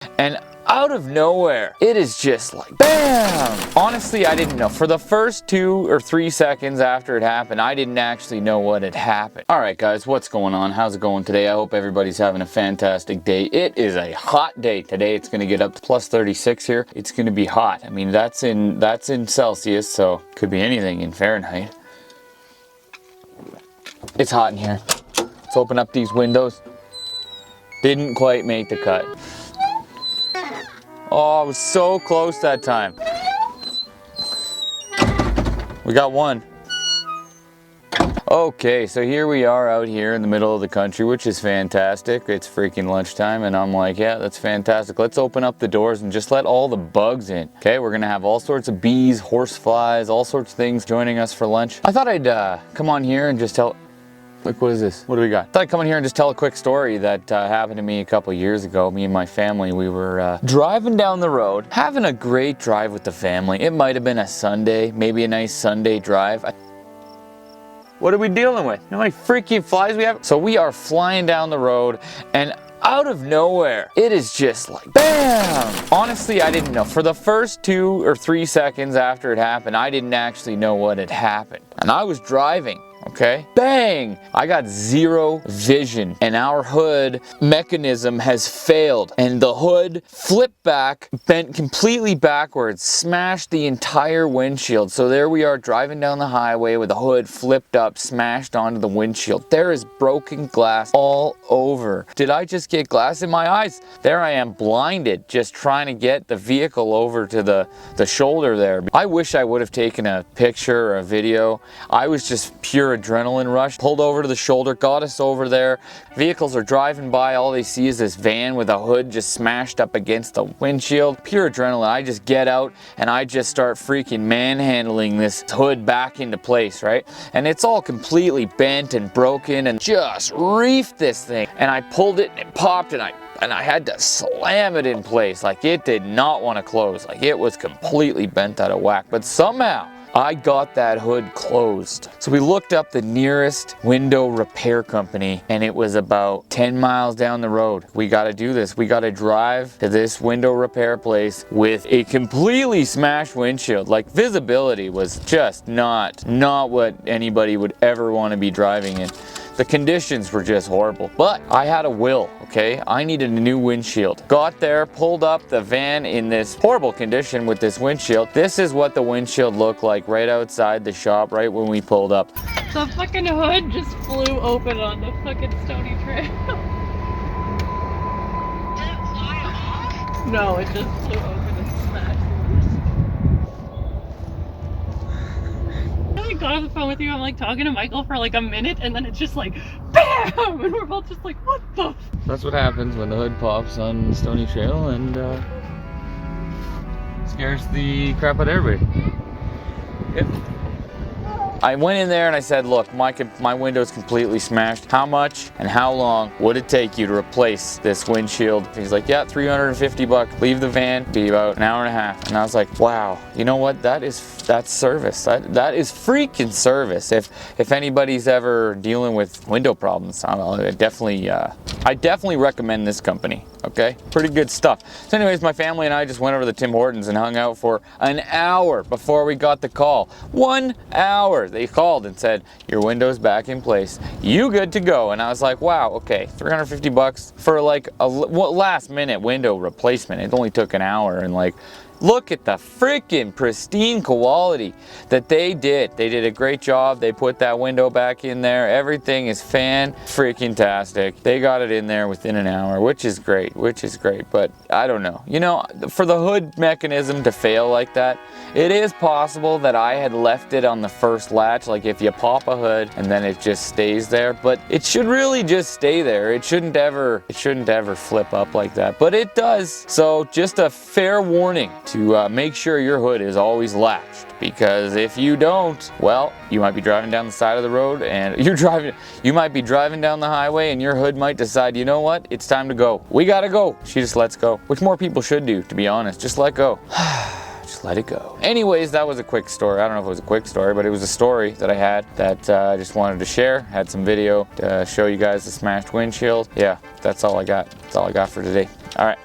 And out of nowhere, it is just like BAM! Honestly, I didn't know. For the first 2 or 3 seconds after it happened, I didn't actually know what had happened. Alright guys, what's going on? How's it going today? I hope everybody's having a fantastic day. It is a hot day today. It's going to get up to plus 36 here. It's going to be hot. I mean, that's in Celsius, so could be anything in Fahrenheit. It's hot in here. Let's open up these windows. Didn't quite make the cut. Oh, I was so close that time. We got one. Okay, so here we are out here in the middle of the country, which is fantastic. It's freaking lunchtime, and I'm like, yeah, that's fantastic. Let's open up the doors and just let all the bugs in. Okay, we're gonna have all sorts of bees, horseflies, all sorts of things joining us for lunch. I thought I'd come on here and just tell... Look, what is this? What do we got? I thought I'd come in here and just tell a quick story that happened to me a couple years ago. Me and my family, we were driving down the road, having a great drive with the family. It might have been a Sunday, maybe a nice Sunday drive. What are we dealing with? You know how many freaking flies we have? So we are flying down the road, and out of nowhere, it is just like BAM! Honestly, I didn't know. For the first 2 or 3 seconds after it happened, I didn't actually know what had happened. And I was driving. Okay, bang! I got zero vision, and our hood mechanism has failed, and the hood flipped back, bent completely backwards, smashed the entire windshield. So there we are driving down the highway with the hood flipped up, smashed onto the windshield. There is broken glass all over. Did I just get glass in my eyes? There I am, blinded, just trying to get the vehicle over to the shoulder there. I wish I would have taken a picture or a video. I was just pure adrenaline rush. Pulled over to the shoulder, got us over there. Vehicles are driving by, all they see is this van with a hood just smashed up against the windshield. Pure adrenaline. I just get out and I just start freaking manhandling this hood back into place, right? And it's all completely bent and broken, and just reefed this thing. And I pulled it and it popped, and I had to slam it in place. Like, it did not want to close. Like, it was completely bent out of whack. But somehow I got that hood closed. So we looked up the nearest window repair company, and it was about 10 miles down the road. We got to do this. We got to drive to this window repair place with a completely smashed windshield. Like, visibility was just not what anybody would ever want to be driving in. The conditions were just horrible, but I had a will, okay? I needed a new windshield. Got there, pulled up the van in this horrible condition with this windshield. This is what the windshield looked like right outside the shop, right when we pulled up. The fucking hood just flew open on the fucking stony trail. Did it fly off? No, it just flew open and smashed. I got on the phone with you, I'm like talking to Michael for like a minute, and then it's just like BAM! And we're both just like, what the? That's what happens when the hood pops on Stony Trail and scares the crap out of everybody. Yep. I went in there and I said, look, my window's completely smashed. How much and how long would it take you to replace this windshield? He's like, yeah, 350 bucks. Leave the van, be about an hour and a half. And I was like, wow, you know what? That's service. That is freaking service. If anybody's ever dealing with window problems, I definitely recommend this company. Okay, pretty good stuff. So anyways, my family and I just went over to Tim Hortons and hung out for an hour before we got the call. 1 hour. They called and said, your window's back in place. You good to go. And I was like, wow, okay, 350 bucks for like a last minute window replacement. It only took an hour, and like, look at the freaking pristine quality that they did. They did a great job. They put that window back in there. Everything is fan-freaking-tastic. They got it in there within an hour, which is great, But I don't know. You know, for the hood mechanism to fail like that, it is possible that I had left it on the first latch. Like, if you pop a hood and then it just stays there, but it should really just stay there. It shouldn't ever flip up like that, but it does. So just a fair warning to make sure your hood is always latched, because if you don't, well, you might be driving down the side of the road and you might be driving down the highway and your hood might decide, you know what, it's time to go. We gotta go. She just lets go, which more people should do, to be honest. Just let go. Just let it go. Anyways, that was a quick story. I don't know if it was a quick story, but it was a story that I had that I just wanted to share. Had some video to show you guys the smashed windshield. Yeah, that's all I got. That's all I got for today. All right.